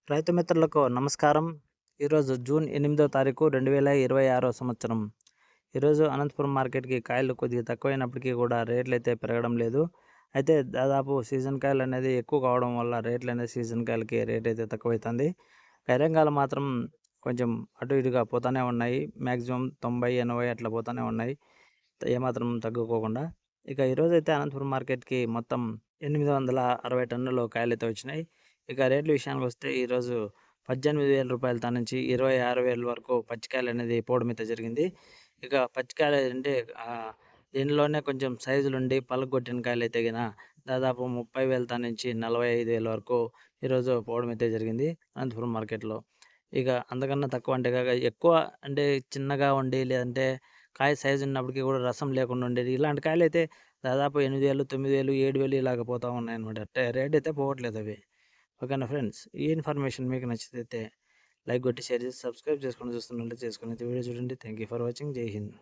రైతు మిత్రులకు నమస్కారం. ఈరోజు జూన్ 8వ తారీఖు 2026 సంవత్సరం. ఈరోజు అనంతపురం మార్కెట్‌కి కాయలు కొద్దిగా తక్కువైనప్పటికీ కూడా రేట్లయితే పెరగడం లేదు. అయితే దాదాపు సీజన్ కాయలు అనేది ఎక్కువ కావడం వల్ల రేట్లనేది సీజన్ కాయలకి రేట్ అయితే తక్కువైతుంది. కైరంగాలు మాత్రం కొంచెం అటు ఇటుగా పోతానే ఉన్నాయి. మాక్సిమం 90, 80 అట్లా పోతానే ఉన్నాయి. ఏమాత్రం తగ్గుకోకుండా. ఇక ఈరోజైతే అనంతపురం మార్కెట్‌కి మొత్తం 860 టన్నులు కాయలైతే వచ్చినాయి. ఇక రేట్ల విషయానికొస్తే ఈరోజు రూ. 18,000 నుంచి 26,000 వరకు పచ్చికాయలనేది పోవడమైతే జరిగింది. ఇక పచ్చికాయలు అంటే దీనిలోనే కొంచెం సైజులుండి పలగొట్టిన కాయలైతే దాదాపు 30,000 నుంచి 45,000 వరకు ఈరోజు పోవడమైతే జరిగింది అనంతపురం మార్కెట్‌లో. ఇక అంతకన్నా తక్కువ అంటే ఎక్కువ అంటే చిన్నగా ఉండి లేదంటే కాయ సైజు ఉన్నప్పటికీ కూడా రసం లేకుండా ఉండేది. ఇలాంటి కాయలైతే దాదాపు 8,000, 9,000, 7,000 ఇలాగ పోతా ఉన్నాయన్నమాట. రేట్ అయితే పోవట్లేదు అవి. ఓకేనా ఫ్రెండ్స్. ఈ ఇన్ఫర్మేషన్ మీకు నచ్చితే లైక్ కొట్టి షేర్ చేసి సబ్స్క్రైబ్ చేసుకొని చూస్తున్నట్లయితే చేసుకొని వీడియో చూడండి. Thank you for watching. జై హింద్.